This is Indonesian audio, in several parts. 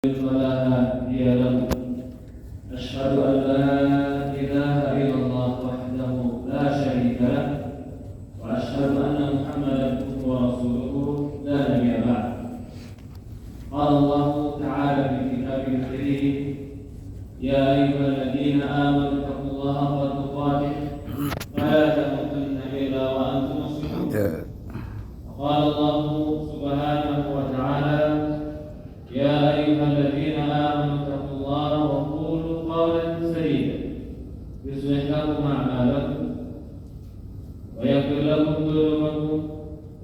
فلا هادي له أشهد أن لا إله إلا الله وحده لا شريك له وأشهد أن محمدا عبده ورسوله لا نبي بعد. قال الله تعالى في كتابه الكريم: يا أيها الذين آمنوا اتقوا الله حق تقاته ولا تموتن إلا وأنتم مسلمون. وقال الله سبحانه وتعالى: يا أيها الذين آمنوا اتقوا الله وقولوا قولا سديدا يصلح لكم أعمالكم ويغفر لكم ذنوبكم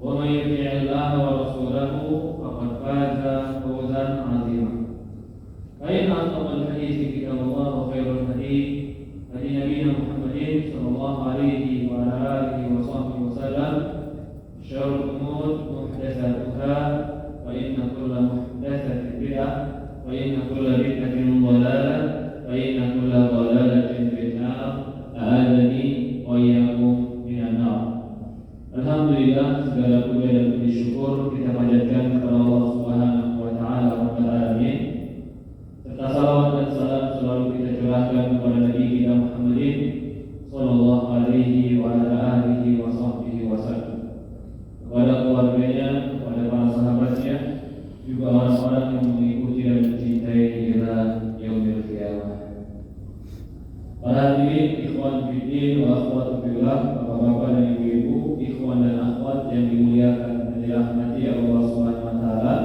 ومن يطع الله ورسوله فقد فاز فوزا عظيما. فإن أصدق الحديث كتاب الله وخير الهدي هدي نبينا محمد صلى الله عليه وعلى آله وصحبه وسلم. شر الأمور محدثاتها وإن كل محدثة بدعة وإن كل بدعة ضلالة وإن كل ضلالة في النار. أعاذني وإياكم من النار. Alhamdulillah, segala puja dan puji syukur kita panjatkan kepada Allah Subhanahu wa taala Rabbul Alamin. Serta salawat dan salam selalu kita curahkan kepada Nabi kita Muhammadin sallallahu alaihi wa ala alihi wa sahbihi wasallam. Kepada keluarganya, kepada para sahabatnya, juga orang-orang yang mengikuti dan mencintai hingga yaumil qiyamah. Para hadirin, ikhwan fillah wa akhwat fillah, bapak-bapak dan ibu-ibu, ikhwan dan akhwat yang dimuliakan dan dirahmati Allah Subhanahu wa taala.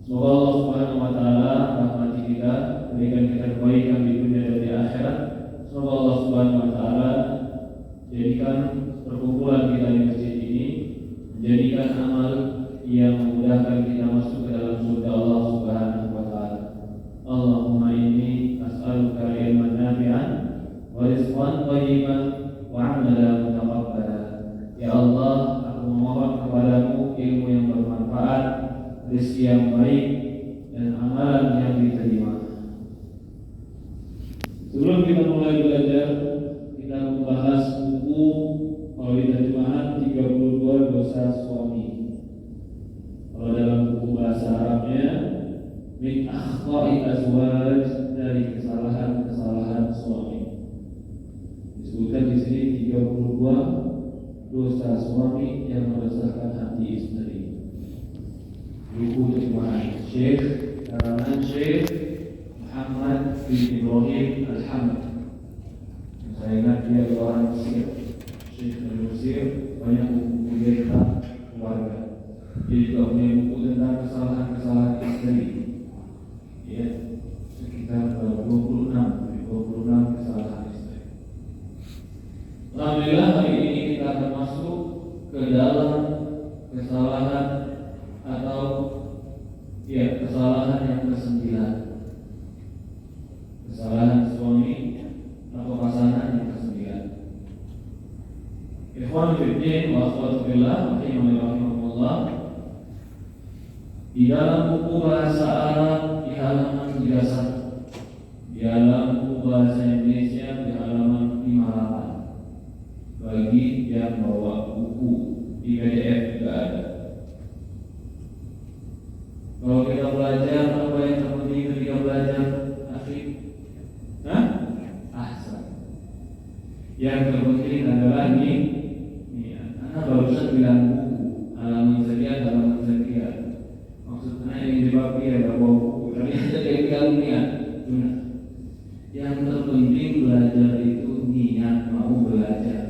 Semoga Allah Subhanahu wa taala rahmati kita, berikan kita kebaikan di dunia dan di akhirat. Semoga Allah Subhanahu wa taala jadikan perkumpulan kita di masjid ini menjadikan amal yang memudahkan kita masuk ke dalam surga Allah Subhanahu wa taala. Allahumma inni as'aluka ilman nafi'an wa rizqan thayyiban wa 'amalan mutaqabbalan. Ya Allah, aku memohon kepadamu ilmu yang bermanfaat, rezeki yang baik, dan amalan yang diterima. Sebelum kita mulai belajar, kita membahas buku kalau diterjemahkan 32 dosa suami. Kalau dalam buku bahasa Arabnya min akhta'i azwaj, dari kesalahan-kesalahan suami. Disebutkan di sini 32 dosa suami yang meresahkan hati istri. Buku terjemahan Syekh karangan Syekh Muhammad bin Ibrahim Al-Hamd. Saya ingat dia orang Mesir. Syekh dari Mesir, banyak buku dia tentang keluarga. Dia juga punya buku tentang kesalahan-kesalahan istri. Ya, sekitar 26 kesalahan istri. Alhamdulillah, hari ini kita akan masuk ke dalam kesalahan atau kesalahan yang ke-9. Kesalahan suami atau pasangan yang ke-9. Ikhwan fillah wa akhwat fillah, rahimahumullah. Di dalam buku bahasa Arab di halaman 31, di dalam buku bahasa Indonesia di halaman 58. Bagi yang bawa buku di PDF juga ada. Kalau kita belajar, apa yang terpenting ketika belajar? Asik? Ahsan. Yang terpenting adalah ini. Anak barusan bilang buku halaman sekian. Maksudnya yang dibabi ada bawa buku. Ternyata dia bilang niat. Yang terpenting belajar itu niat mau belajar.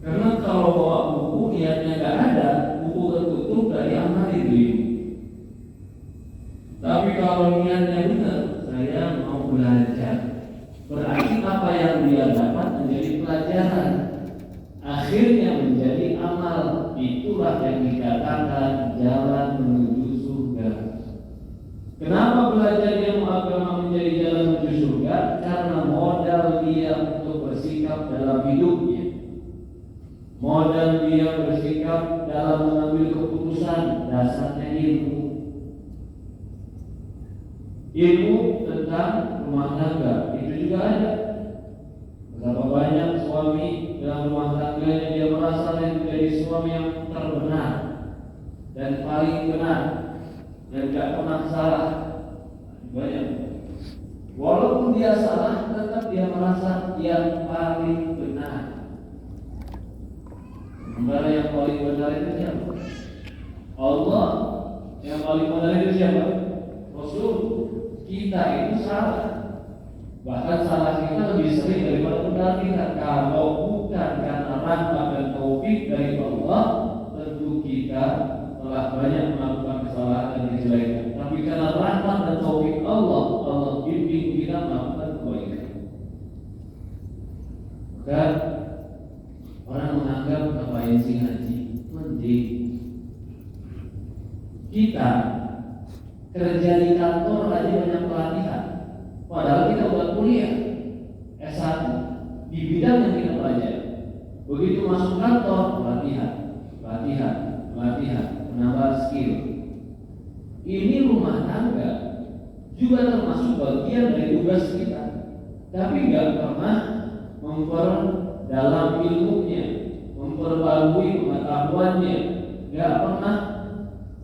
Karena kalau bawa buku niatnya nggak ada, buku tertutup dari amal itu. Tapi kalau niatnya benar, saya mau belajar, berarti apa yang dia dapat menjadi pelajaran, akhirnya menjadi amal. Itulah yang dikatakan jalan menuju surga. Kenapa belajar ilmu agama menjadi jalan menuju surga? Karena modal dia untuk bersikap dalam hidupnya, modal dia bersikap dalam mengambil keputusan, dasarnya ilmu. Ilmu tentang rumah tangga itu juga ada. Berapa banyak suami dalam rumah tangganya dia merasa menjadi suami yang terbenar, dan paling benar dan tidak pernah salah. Banyak. Walaupun dia salah, tetap dia merasa yang paling benar. Sementara yang paling benar itu siapa? Allah. Yang paling benar itu siapa? Rasul. Kita itu salah. Bahkan salah kita lebih sering daripada benar kita. Kalau bukan karena rahmat dan taufik dari Allah, tentu kita telah banyak melakukan kesalahan dan kejelekan. Tapi karena rahmat dan taufik Allah, Allah bimbing kita melakukan kebaikan. Maka orang menganggap ngapain sih ngaji? Mending kita kerja di kantor aja banyak pelatihan. Padahal kita buat kuliah S1 di bidang yang kita pelajari. Begitu masuk kantor, pelatihan, menambah skill. Ini rumah tangga juga termasuk bagian dari tugas kita, tapi nggak pernah memperdalam ilmunya, memperbarui pengetahuannya, nggak pernah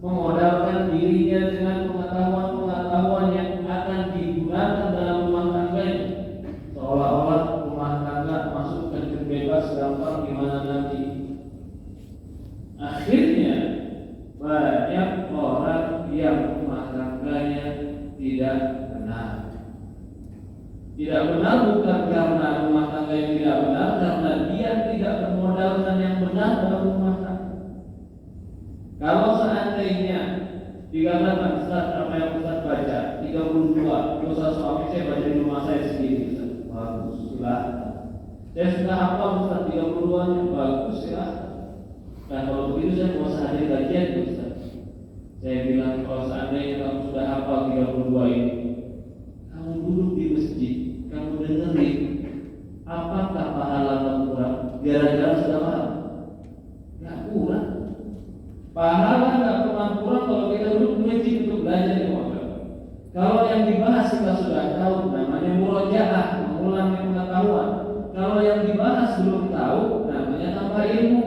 memodalkan dirinya dengan pengetahuan yang akan digunakan dalam rumah tangganya, seolah-olah rumah tangga masuk ke bebas gampang gimana nanti. Akhirnya banyak orang yang rumah tangganya tidak benar. Tidak benar bukan karena rumah tangga yang tidak benar, karena dia tidak bermodalkan yang benar dalam rumah tangga. Kalau seandainya dikatakan Ustaz, apa yang Ustaz baca 32 dosa suami saya baca di rumah saya sendiri, Ustaz. Bagus, silahkan. Saya sudah hafal Ustaz 32-nya, bagus, silahkan. Nah kalau begitu saya mau hadir kajian Ustaz. Saya bilang kalau seandainya kamu sudah hafal 32 ini, kamu duduk di masjid, kamu dengerin, apakah pahala kamu kurang? Gara-gara sudah paham? Nggak kurang. Pahala nggak pernah kurang kalau kita duduk di masjid untuk belajar ilmu agama. Kalau yang dibahas kita sudah tahu, namanya murojaah, mengulangi pengetahuan. Kalau yang dibahas belum tahu, namanya tambah ilmu.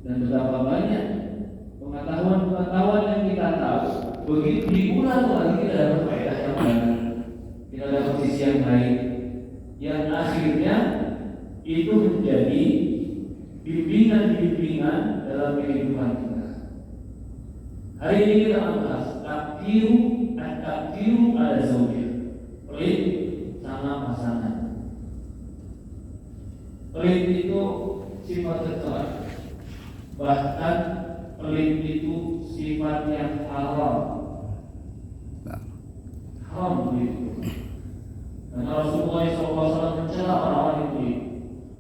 Dan betapa banyak pengetahuan yang kita tahu, begitu diulang lagi kita dapat faedah yang baru, kita dapat sisi yang baik, yang akhirnya itu menjadi bimbingan dalam kehidupan kita. Hari ini kita akan bahas takdiru ada zaujah, pelit sama pasangan. Pelit itu sifat tercela. Bahkan pelit itu sifat yang haram begitu. Karena Rasulullah SAW mencela orang-orang yang pelit.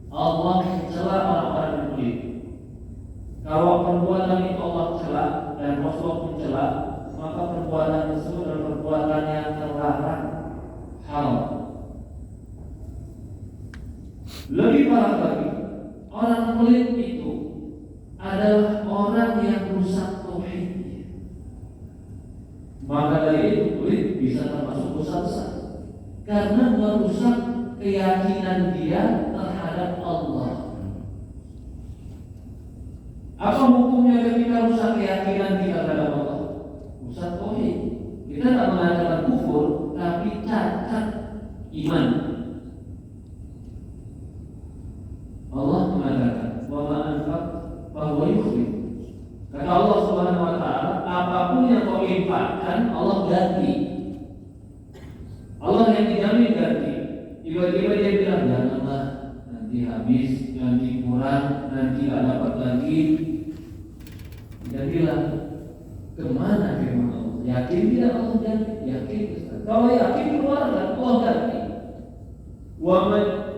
Allah mencela orang-orang yang pelit. Kalau perbuatan itu Allah cela dan Rasulullah mencela, maka perbuatan tersebut adalah perbuatan yang terlarang, haram. Lebih parah lagi, orang pelit itu adalah orang yang rusak tauhidnya. Maka dari itu pelit bisa termasuk dosa besar karena merusak keyakinan dia terhadap Allah. Apa hukumnya ketika rusak keyakinan kita terhadap Allah? Rusak tauhid. Kita tak mengatakan kufur, tapi cacat iman. Allah mengatakan bahwa anfaq bahwa yukhrij. Kata Allah Subhanahu wa taala, apapun yang kau infakkan Allah ganti. Allah yang dijamin ganti. Tiba-tiba dia bilang janganlah, nanti habis, nanti kurang, nanti tidak dapat lagi. Dia bilang kemana firman Allah? Yakin tidak Allah ganti? Yakin. Kalau yakin keluarkan Allah ganti. Wa man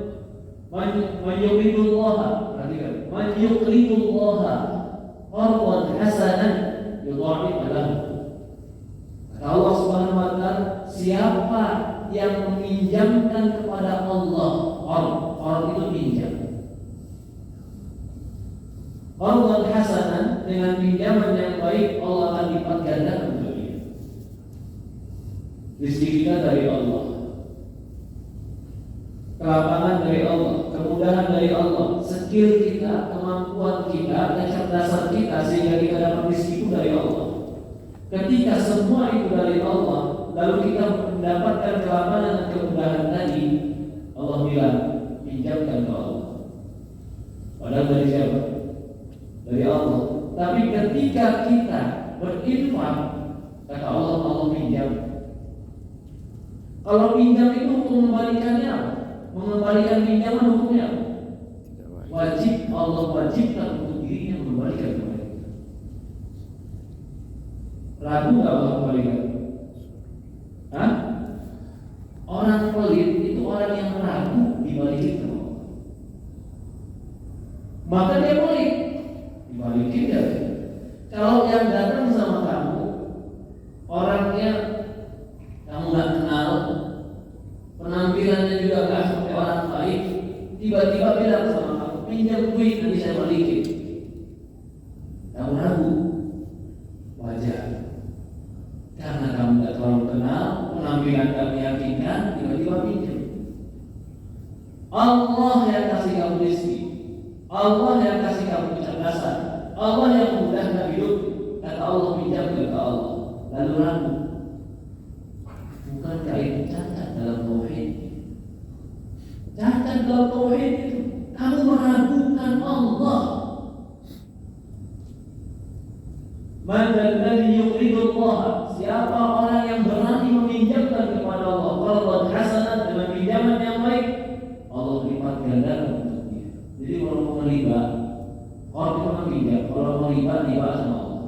yuridullah, perhatikan, man yuridullah qardan hasanan yudha'if lahu. Kata Allah Subhanahu wa taala, siapa yang meminjamkan kepada Allah, orang itu pinjam. Qardan hasanan, dengan pinjaman yang baik Allah akan lipat gandakan untuk dia. Rezeki kita dari Allah, kelapangan dari Allah, kemudahan kemudahan dari Allah, skill kita, kemampuan kita, kecerdasan kita sehingga kita dapat rezeki itu dari Allah. Ketika semua itu dari Allah, lalu kita mendapatkan kelapangan dan kemudahan tadi, Allah bilang pinjamkan ke Allah. Padahal dari siapa? Dari Allah. Tapi ketika kita berinfak, kata Allah, Allah pinjam. Kalau pinjam itu hukum mengembalikannya apa? Mengembalikan pinjaman hukumnya apa? Wajib, Allah wajibkan untuk dirinya mengembalikan kepada kita. Ragu nggak Allah kembalikan? Hah? Orang pelit itu orang yang ragu dibalikin sama Allah. Maka dia pelit, dibalikin dia. Kalau yang datang sama kamu orangnya kamu nggak kenal, penampilannya juga nggak seperti orang baik, tiba-tiba bilang sama kamu, pinjam duit nanti saya balikin. Kamu ragu, wajar. Karena kamu nggak terlalu kenal, penampilan nggak meyakinkan, tiba-tiba pinjam. Allah yang kasih kamu rezeki, Allah yang kasih kamu kecerdasan, Allah yang memudahkan hidup. Kata Allah pinjam ke Allah, lalu ragu. Bukankah itu cacat dalam tauhid? Cacat dalam tauhid itu kamu meragukan Allah. Man alladhi yuqridu Allah? Siapa orang yang berani meminjamkan kepada Allah qardan hasanan, dengan pinjaman yang baik, Allah lipat gandakan untuk dia. Jadi kalau mau riba, orang itu meminjam, kalau mau riba sama Allah.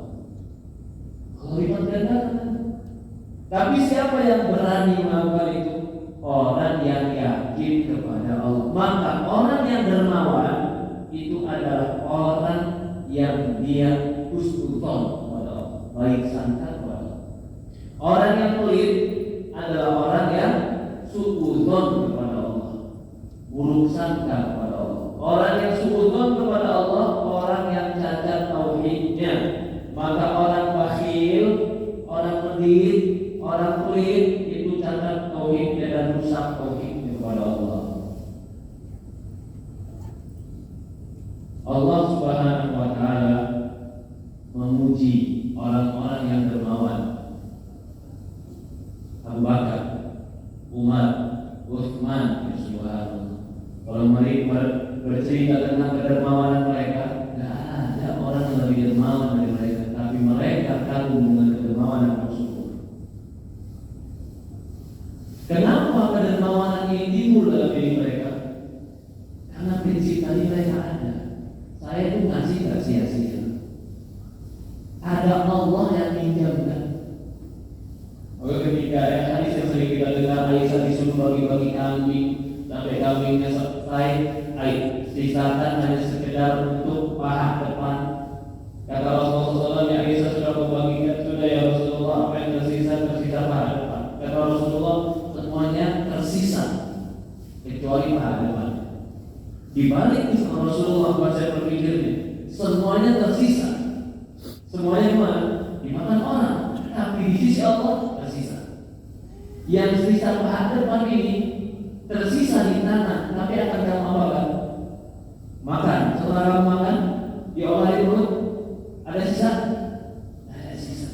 Allah lipat gandakan. Tapi siapa yang berani melakukan itu? Orang yang yakin kepada Allah. Maka orang yang dermawan itu adalah orang yang dia husnudzon kepada Allah, baik sangka kepada Allah. Orang yang pelit adalah orang yang suudzon kepada Allah, buruk sangka kepada Allah. Orang yang suudzon kepada Allah, orang yang cacat tauhidnya. Maka orang bakhil, orang pelit, orang pelit itu cacat tauhidnya dan rusak tauhidnya kepada Allah. Allah Subhanahu wa taala memuji orang-orang yang dermawan. Abu Bakar, Umar, Utsman, subhanallah. Kalau mereka bercerita tentang kedermawanan mereka, tidak ada orang yang lebih dermawan dari mereka, tapi mereka kagum dengan kedermawanan tersebut. Kenapa kedermawanan ini timbul dalam diri mereka? Karena prinsip tadi mereka ada. Saya itu ngasih gak sia-sia. Ada Allah yang pinjamkan. Maka ketika ada hadis yang sering kita dengar, Aisyah disuruh bagi-bagi kambing sampai kambingnya selesai, sisakan hanya sekedar untuk paha depan. Kata Rasulullah SAW, ya Aisyah sudah membagikan, sudah ya Rasulullah, apa yang tersisa paha depan. Kata Rasulullah, semuanya tersisa kecuali paha depan. Di balik sama Rasulullah saya berpikirnya, semuanya tersisa. Semuanya mana? Dimakan orang, tapi di sisi Allah tersisa. Yang sisa paha depan ini tersisa di tanah, tapi akan kamu apakan? Makan. Setelah kamu makan, diolah di mulut, ada sisa? Ada sisa.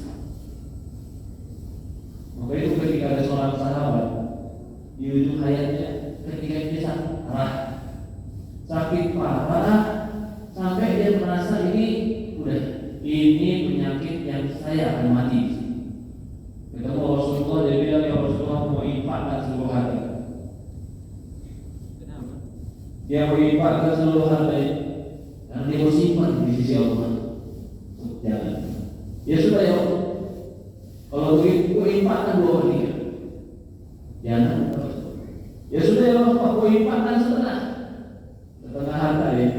Maka itu ketika ada seorang sahabat di ujung hayatnya, ketika dia sakit parah, sampai dia merasa ini penyakit yang saya akan mati. Ketemu Rasulullah, dia bilang, ya Rasulullah, mau infakkan seluruh harta. Kenapa? Dia mau infakkan seluruh harta karena dia mau simpan di sisi Allah. Jangan. Ya sudah ya Allah, kalau begitu infakkan 2/3. Jangan. Ya sudah ya Allah, aku infakkan setengah harta ya.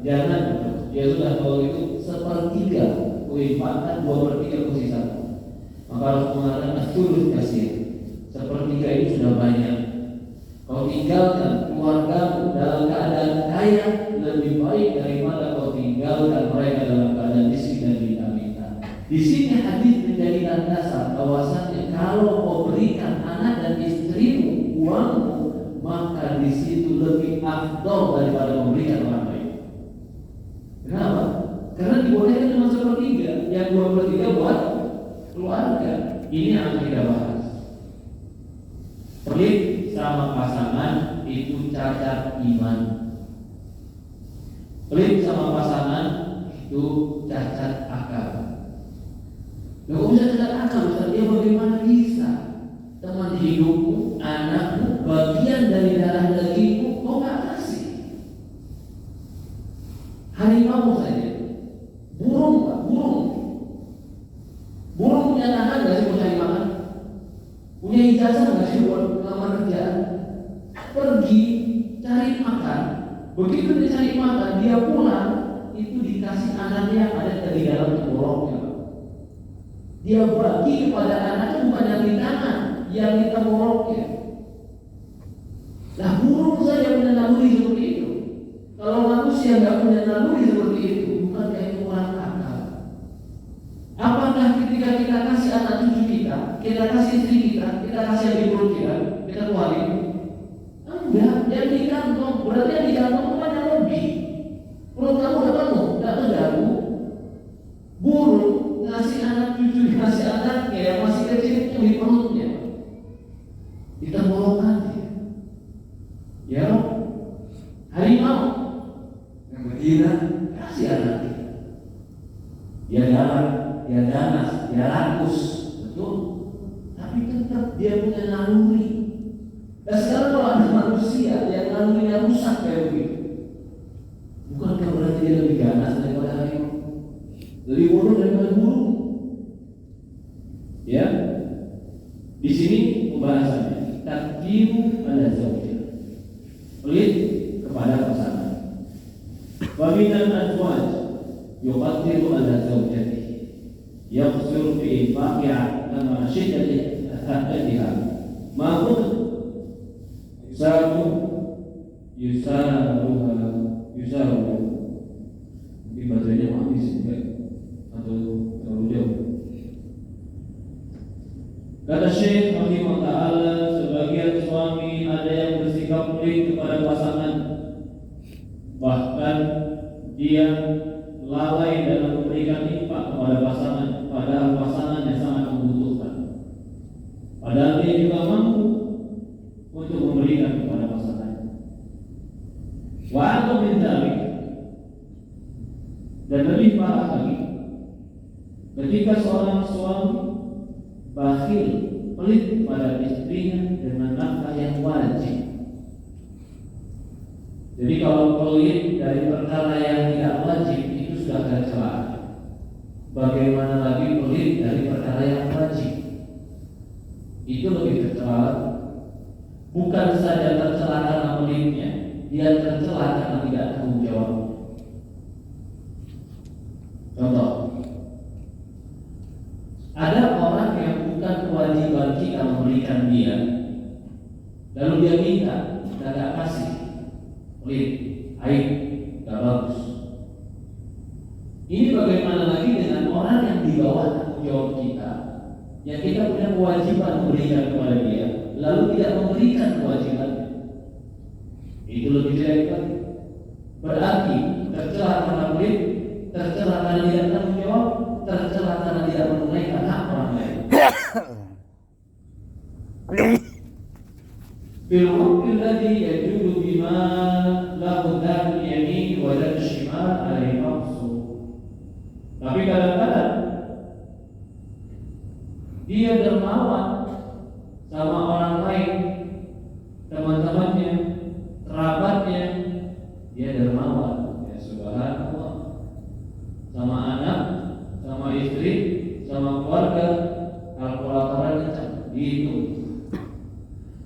Jangan. Ya sudah, kalau itu 1/3 kuinfakkan, 2/3 kusisakan. Maka harus mengatakan tulus kasih. 1/3 ini sudah banyak. Kau tinggalkan keluargamu dalam keadaan kaya lebih baik daripada kau tinggalkan mereka dalam keadaan miskin dan minta-minta. Di sini hadis menjadikan dasar bahwasanya kalau kau berikan anak dan istrimu uangmu, maka di situ lebih afdal daripada memberikan orang lain. Kenapa? Karena dibolehkan cuma sepertiga, yang 2/3 buat keluarga. Ini yang akan kita bahas. Pelit sama pasangan itu cacat iman. Pelit sama pasangan itu cacat akal. Gak usah cacat akal, Ustaz. Ya bagaimana bisa? Teman hidupmu, anakmu, bagian dari darah dagingmu, kau gak kasih. Harimau saja, burung Pak, burung. Burung punya tangan gak sih mau cari makan? Punya ijazah gak sih buat melamar kerjaan? Pergi cari makan. Begitu dia cari makan, dia pulang, itu dikasih anaknya yang ada di dalam tenggoroknya. Dia bagi kepada anaknya bukan yang di tangan, yang di tenggoroknya. Nah, burung saja punya naluri seperti itu. Kalau manusia nggak punya naluri seperti itu, bukan kayak kurang akal. Apakah ketika kita kasih anak cucu kita kasih istri kita kasih yang di perut kita keluarin? Enggak, yang di kantong. Berarti yang di kantong banyak lebih. Perut kamu udah penuh, nggak terganggu. Burung ngasih anak cucu, ngasih anaknya yang masih kecil itu di perutnya, di tenggorokannya. Ya, harimau yang betina kasih anaknya. Dia galak, dia ganas, dia rakus, betul. Tapi tetap dia punya naluri. Dan sekarang kalau ada manusia yang nalurinya rusak kayak begitu, bukankah berarti dia lebih ganas daripada harimau? Lebih bodoh daripada burung. Ya, di sini pembahasannya takdiru ala zaujah, pelit kepada pasangan. Wa minan azwaj yuqaddiru ala zaujatihi yaqsuru fi infaqiha lama shiddati hajatiha ma yusaruha. Mungkin bacanya habis enggak atau terlalu jauh. Kata Syekh rahimahullah ta'ala, sebagian suami ada yang bersikap pelit kepada pasangan, bahkan dia lalai dalam memberikan infak kepada pasangan, padahal pasangannya sangat membutuhkan. Padahal dia juga mampu untuk memberikan kepada pasangan. Wa min dzalik, dan lebih parah lagi, ketika seorang suami bakhil, pelit pada istrinya dengan nafkah yang wajib. Jadi kalau pelit dari perkara yang tidak wajib itu sudah tercela. Bagaimana lagi pelit dari perkara yang wajib? Itu lebih tercela. Bukan saja tercela karena pelitnya, dia tercela karena tidak tanggung jawab. Contoh, ada orang yang bukan kewajiban kita memberikan dia, lalu dia minta, kita tidak kasih, pelit, aib, tidak bagus. Ini bagaimana lagi dengan orang yang di bawah tanggung jawab kita, yang kita punya kewajiban memberikan kepada dia, lalu tidak memberikan kewajibannya? Itu lebih jelek lagi. Berarti tercela karena pelit, tercela karena tidak tanggung jawab, tercela karena tidak menunaikan hak orang lain. Bil waqti alladhi yajudu bima lahu dhahul yamin wa dhahul shimal alaihi maqsud. Tapi kadang-kadang dia dermawan sama orang lain, teman-temannya, kerabatnya, dia dermawan. Ya subhanallah. Sama anak, sama istri, sama keluarga, kalkulatoran gitu.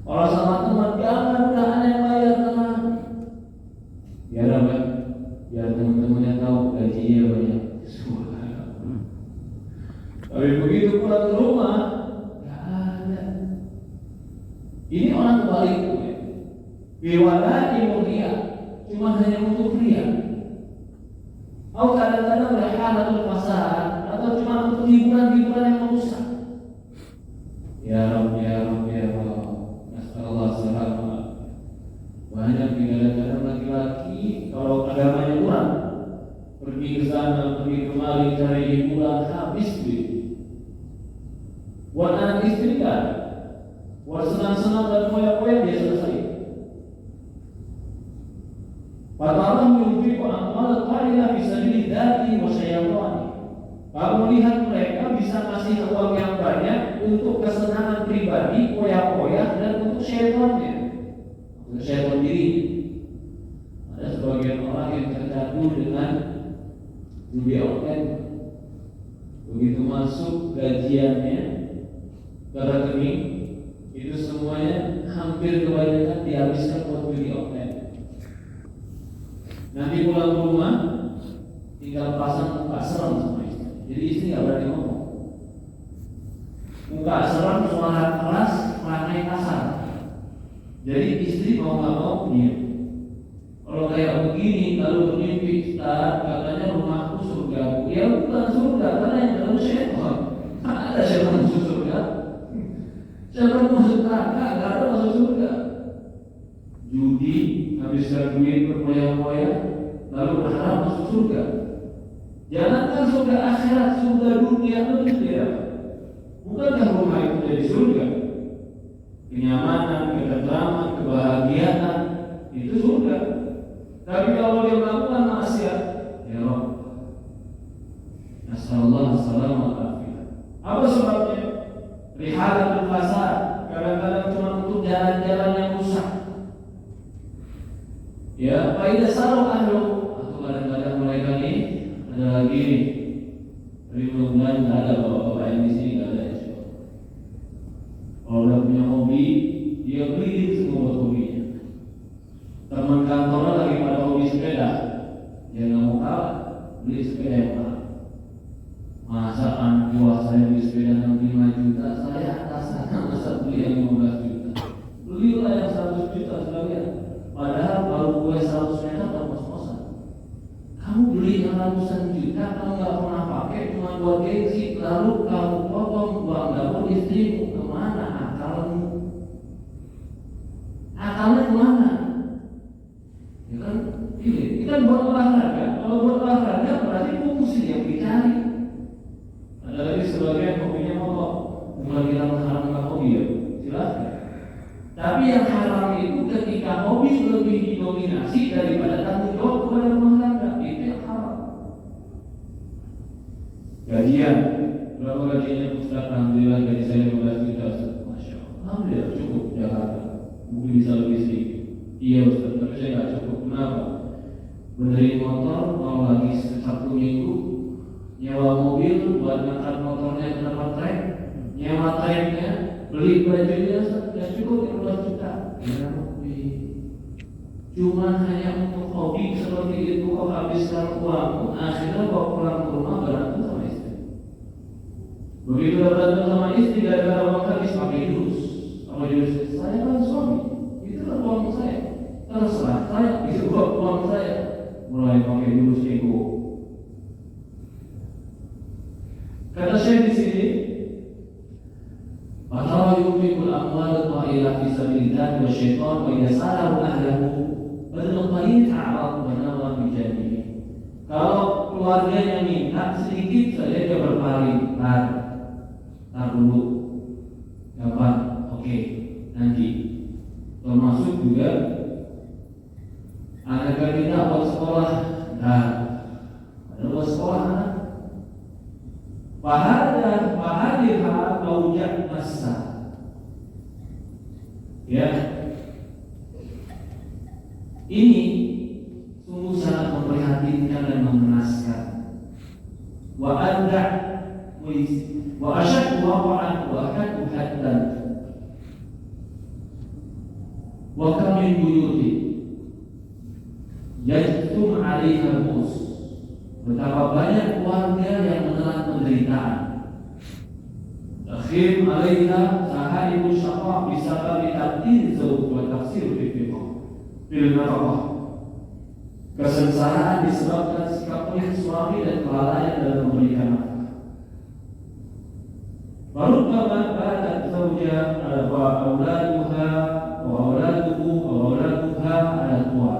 Kalau sama teman, jangan udah aneh bayar tenang. Biar apa? Biar teman-temannya tahu gajinya banyak. Tapi begitu pulang ke rumah, nggak ada. Ini orang kebalik. Biwalai mulia, cuma hanya untuk ria. Atau kadang-kadang rehalatul pasar, atau cuma untuk hiburan-hiburan yang merusak. Ya Rabb, ya Rabb, ya Rabb, nasallallahu alaihi wasallam. sekali cari hiburan habis duit. Buat anak istri kan, buat senang-senang dan foya-foya dia selesai. Fatarahum yunfiqu amwal qalila fi sabilillahi wa syaitani. Kamu lihat mereka bisa kasih uang yang banyak untuk kesenangan pribadi, foya-foya, dan untuk syaitannya, untuk syaitan diri. Ada sebagian orang yang tercandu dengan judi online. Begitu masuk gajiannya ke rekening, itu semuanya hampir kebanyakan dihabiskan buat judi online. Nanti pulang ke rumah tinggal pasang muka seram sama istri. Jadi istri nggak berani ngomong. Muka seram, suara keras, perangai kasar. Jadi istri mau nggak mau diam. Kalau kayak begini, lalu bermimpi, Ustaz, katanya rumahku surga. Ya bukan surga, karena yang dalam syaitan. Ada syaitan masuk surga. Syaitan masuk neraka, nggak ada masuk surga. Judi, habiskan duit berfoya-foya, lalu berharap masuk surga. Jangankan surga akhirat, surga dunia itu tidak. Bukankah rumah itu jadi surga? Kenyamanan, ketentraman, kebahagiaan itu surga. Tapi kalau dia melakukan maksiat, ya Rabb, nasallallahu alaihi wasallam. Apa sebabnya? Rihalatul fasad, kadang-kadang cuma untuk jalan-jalan yang rusak. Ya, faida saru ahlu, atau kadang-kadang mereka ini ada lagi nih. Tapi mudah-mudahan nggak ada bapak-bapak yang di sini, nggak ada ya. Kalau udah punya hobi, dia beli semua buat hobinya. Teman kantornya lagi pada hobi sepeda, dia nggak mau kalah, beli sepeda yang mahal. Masa anak buah saya beli sepeda 65 juta, saya atasan masa beli yang 15 juta. Belilah yang 100 juta sekalian. Padahal baru gue 100 meter udah kos-kosan. Kamu beli yang ratusan juta, kamu nggak pernah pakai, cuma buat gengsi, lalu kamu potong uang dapur istrimu. Kemana akalmu? Akalnya kemana? Ya kan, ini kan buat olahraga. Kalau buat olahraga berarti fungsi yang dicari. Ada lagi sebagian hobinya motor. Bukan kita mengharamkan hobi ya, silahkan. Tapi yang haram itu ketika hobi lebih didominasi daripada tanggung jawab kepada rumah tangga, itu yang haram. Gajian, berapa gajinya Ustaz? Alhamdulillah gaji saya 15 juta. Masya Allah, alhamdulillah cukup Jakarta. Mungkin bisa lebih sedikit. Iya Ustaz, tapi saya nggak cukup. Kenapa? Benerin motor, mau lagi Sabtu Minggu, nyewa mobil buat ngangkat motornya ke tempat trek, nyewa treknya, beli bajunya, ya cukup 15 juta. Ya, cuma hanya untuk hobi seperti itu kau habiskan uangmu, akhirnya kau pulang ke rumah berantem sama istri. Begitu berantem sama istri, gara-gara uang habis pakai jurus. Apa jurus? Saya kan suami, itu kan uang saya. Terserah saya, itu uang saya. Mulai pakai jurus ego. Kata saya di sini, Fatara yunfiqul amwal qailah fi sabilillah wa syaitan wa idza salahu ahlahu berlepahin a'rad wa nawar bijanihi. Kalau keluarganya minta sedikit saja dia berpaling, tar dulu. Kapan? Oke, nanti. Termasuk juga anak kita buat sekolah, ada buat sekolah anak. Fahadha awjad masa. Ya, ini sungguh sangat memprihatinkan dan mengenaskan. Wa anda wa asyad wa'an wa hadu haddan. Wa kam min buyuti yajtum 'alaiha mus. Betapa banyak keluarga yang menelan penderitaan. Akhir alaiha sahaibu syaqa bisababi ta'dil zawj wa tafsir fil nafaqah. Kesengsaraan disebabkan sikap pelit suami dan kelalaian dalam memberikan nafkah. Barubbama badat zawja wa auladuha wa auladuhu wa auladuha ala tuwa.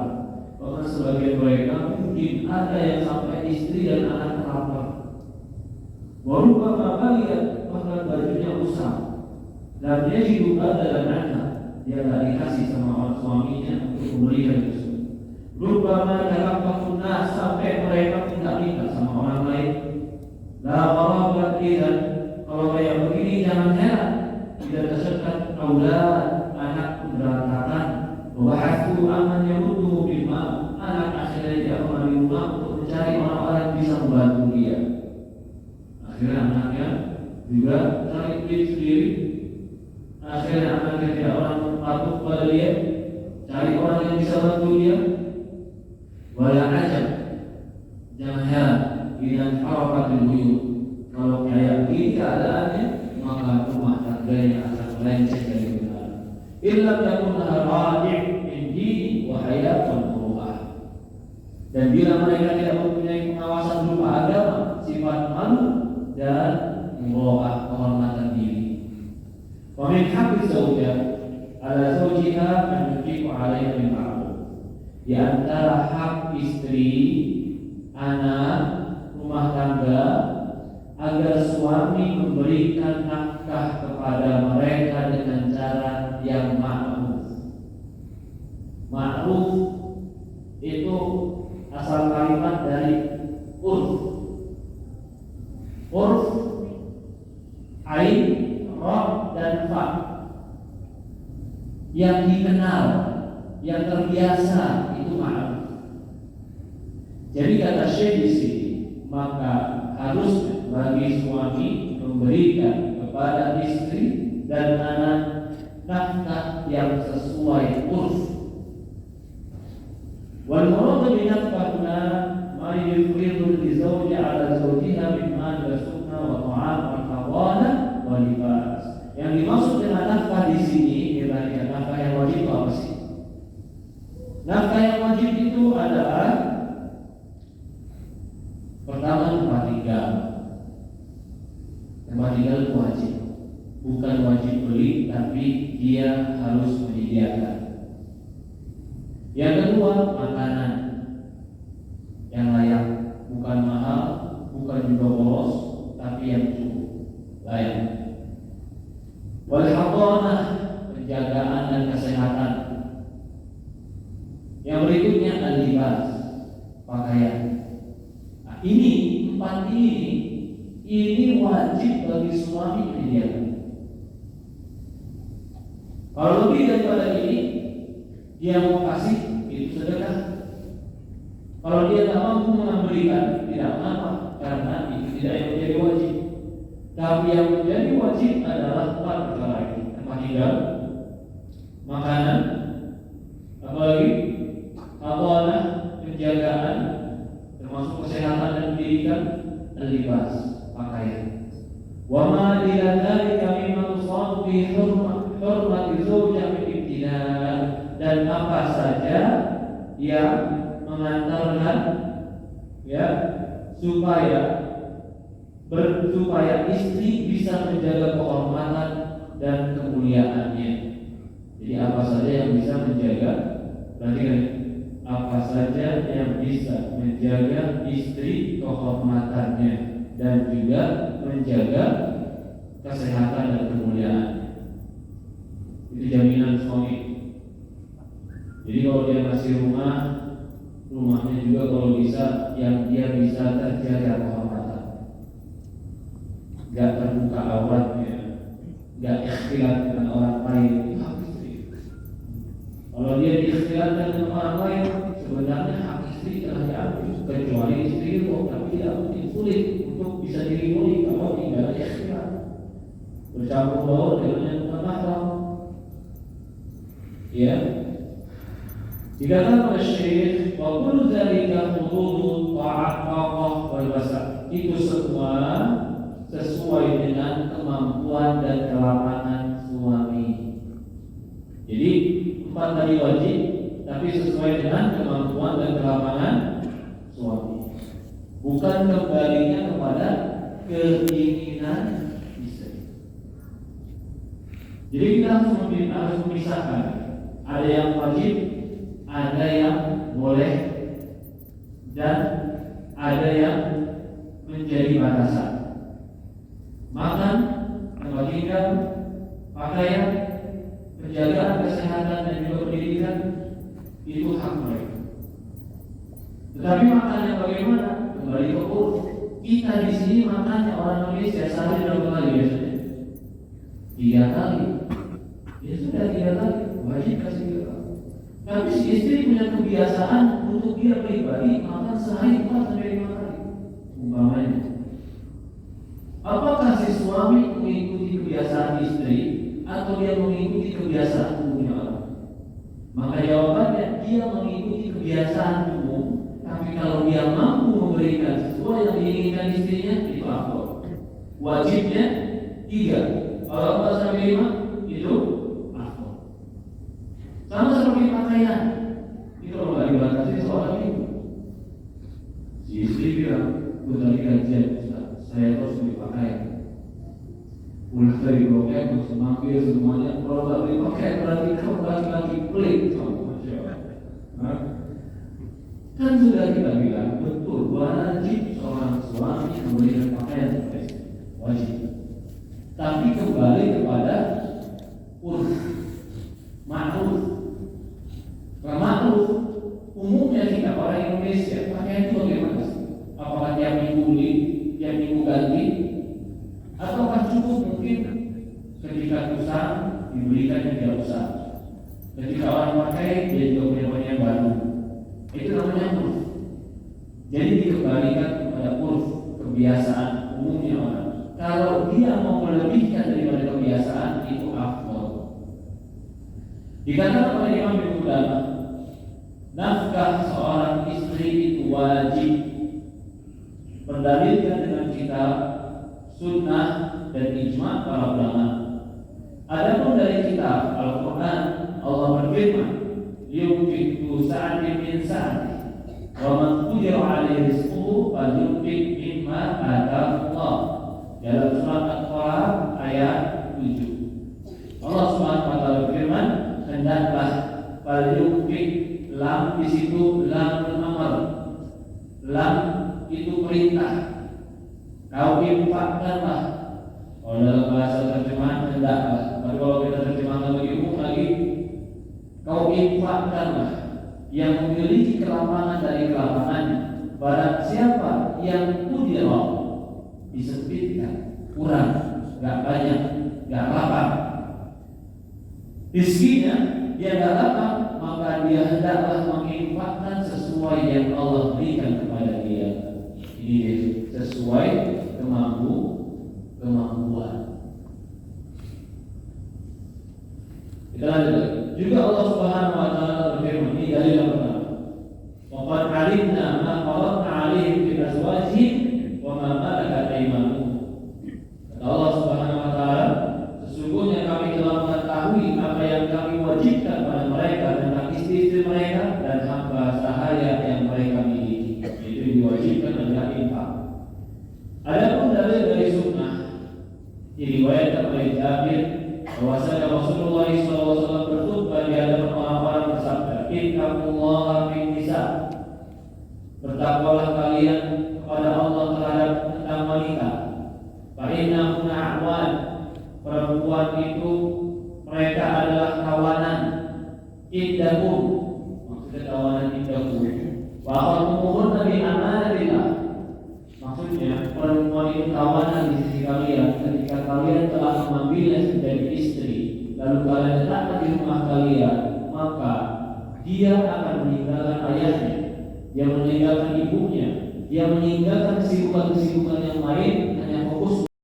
Bahkan sebagian mereka mungkin ada yang sampai istri dan anak lapar. Warubbama bagiyat, bahkan bajunya usang. Dan dia juga dalam anak, dia tak dikasih sama orang suaminya untuk memberikan itu. Rubbama talaqafun nas, sampai mereka minta sama orang lain. La qarabat idzan, kalau kayak begini jangan heran tidak tersekat aulad, anak berantakan. Wahasu aman yamudu bima, anak akhirnya dia kembali rumah untuk mencari orang-orang yang bisa membantu dia. Akhirnya anaknya juga cari duit sendiri. Akhirnya anaknya tidak orang patuh pada dia, cari orang yang bisa bantu dia. Wala ajab, jangan heran dengan harapatul buyut. Kalau kayak begini keadaannya, maka rumah tangganya akan melenceng dari benar. Illa yakun raji' min dini wa hayat wal muru'ah. Dan bila mereka tidak mempunyai pengawasan berupa agama, sifat malu dan muru'ah, kehormatan diri. Wa min haqqi zawjah ala zawjiha an yujibu 'alaiha bil ma'ruf. Di antara hak istri, anak, rumah tangga, agar suami memberikan nafkah kepada mereka dengan cara yang ma'ruf. Ma'ruf itu asal kalimat dari urf. Urf, ain, ra dan fa. Yang dikenal, yang terbiasa itu ma'ruf. Jadi kata Syekh di sini, maka harusnya bagi suami memberikan kepada istri dan anak nafkah yang sesuai urf. Wal muradu bi nafkahna ma yufridu li zawji ala zawjiha min mal wa sukna wa ta'am wa hawana wa libas. Yang dimaksud dengan nafkah di sini ialah nafkah yang wajib apa sih? Nafkah yang wajib itu adalah pertama tempat tinggal. Tempat tinggal itu wajib, bukan wajib beli, tapi dia harus menyediakan. Yang kedua, makanan yang layak, bukan mahal, bukan juga boros, tapi yang cukup, layak. Wal hadanah, penjagaan dan kesehatan. Yang berikutnya al-libas, pakaian. Nah, ini empat ini wajib bagi suami menyediakan. Kalau lebih daripada ini, dia mau kasih, itu sedekah. Kalau dia tak mampu memberikan, tidak mengapa, karena itu tidak yang menjadi wajib. Tapi yang menjadi wajib adalah empat perkara ini: tempat tinggal, makanan, apalagi hadanah, penjagaan, termasuk kesehatan dan pendidikan, libas, pakaian. Wa ma ila dzalika mimma tusadu bi hurmati zawjah min ibtida', dan apa saja yang mengantarkan supaya istri bisa menjaga kehormatan dan kemuliaannya. Jadi apa saja yang bisa menjaga, perhatikan, apa saja yang bisa menjaga istri kehormatannya dan juga menjaga kesehatan dan kemuliaan. Itu jaminan suami. Jadi kalau dia ngasih rumahnya juga kalau bisa yang dia bisa terjaga kehormatan, gak terbuka auratnya, gak ikhtilat dengan orang lain. Kalau dia diikhtilatkan dengan orang lain, sebenarnya hak istri telah diambil, kecuali istri itu tapi tidak mungkin sulit untuk bisa diridhoi kalau tidak ada ikhtilat, bercampur baur dengan yang bukan mahram. Ya, dikatakan oleh Syekh, wa kullu dzalika hududut ta'at wal wasa'. Itu semua sesuai dengan kemampuan dan kelapangan suami. Jadi empat tadi wajib, tapi sesuai dengan kemampuan dan kelapangan suami, bukan kembalinya kepada keinginan istri. Jadi kita harus memisahkan, ada yang wajib, ada yang boleh, dan ada yang menjadi batasan. makan, tempat tinggal, pakaian, penjagaan kesehatan dan juga pendidikan, itu hak mereka. Tetapi makannya bagaimana? Kembali ke uruf. Kita di sini makannya orang Indonesia sehari berapa kali biasanya? 3 kali. Ya sudah 3 kali, wajib kasih 3 kali. Tapi si istri punya kebiasaan untuk dia pribadi makan sehari 4 sampai 5 kali. Umpamanya, apakah si suami mengikuti kebiasaan istri atau dia mengikuti kebiasaan umumnya orang? Maka jawabannya dia mengikuti kebiasaan umum. Tapi kalau dia mampu memberikan sesuai yang diinginkan istrinya, itu afdal. Wajibnya 3, kalau 4 sampai 5 itu afdal. Sama seperti pakaian, itu kalau nggak dibatasi seorang ibu. Si istri bilang, "Gue tadi gajian, saya terus beli pakaian. Ulah dari bloknya, semakin semuanya. Kalau nggak beli pakaian berarti kamu laki-laki pelit kamu." Kan sudah kita bilang betul, wajib seorang suami memberikan pakaian kepada istri, wajib. Tapi kembali kepada uruf, ma'ruf. Ma'ruf umumnya kita orang Indonesia pakaian itu bagaimana sih? Apakah tiap minggu beli, tiap minggu ganti, ataukah cukup mungkin ketika usah dibelikan yang tidak usah. Ketika orang pakai dia juga punya yang baru. Itu namanya uruf. Jadi dikembalikan kepada uruf, kebiasaan umumnya orang. Kalau dia mau melebihkan daripada kebiasaan, itu afdal. Dikatakan oleh Imam Ibnu Qudamah, nafkah seorang istri itu wajib. Berdalilkan dengan kitab, sunnah dan ijma' para ulama. Adapun dari kitab Al-Quran, Allah berfirman, yunfiq tu sa'atin min sa'ati wa man qudira 'alaihi rizquhu falyunfiq mimma ataahu Allah. Dalam surat Al-Qur'an ayat 7. Allah Subhanahu wa taala berfirman, hendaklah falyunfiq, lam di situ lamul amr. Lam itu perintah. Kau infakkanlah. Kalau dalam bahasa terjemahan hendaklah. Tapi kalau kita terjemahkan lebih umum lagi, kau infakkanlah yang memiliki kelapangan dari kelapangannya. Barang siapa yang kudira, disempitkan, kurang, gak banyak, gak lapang, rizkinya dia gak lapang, maka dia hendaklah menginfakkan sesuai yang Allah berikan kepada dia. Ini dia, sesuai kemampuan. Kita lanjut lagi. Juga Allah Subhanahu wa taala berfirman, ini dalil yang pertama. Wa qad 'alimna ma faradna 'alaihim fi azwajihim wa ma malakat aymanuhum. Kata Allah Subhanahu wa taala, sesungguhnya kami telah mengetahui apa yang kami wajibkan pada mereka tentang istri-istri mereka dan hamba sahaya yang mereka miliki. Itu diwajibkan adalah infak. Adapun dalil dari sunnah diriwayatkan oleh Jabir bahwasanya Rasulullah SAW berkhutbah di hadapan orang-orang bersabda, "Ittaqullaha fin nisa." Bertakwalah kalian kepada Allah terhadap tentang wanita. Fa innahunna a'wan. Perempuan itu mereka adalah kawanan. Iddakum, maksudnya kawanan iddakum. Wa aqamuhunna bi amanatillah. Maksudnya perempuan itu kawanan di sisi kalian ketika kalian telah mengambilnya sebagai istri, lalu kalian letakkan di rumah kalian, maka dia akan meninggalkan ayahnya, dia meninggalkan ibunya, dia meninggalkan kesibukan-kesibukan yang lain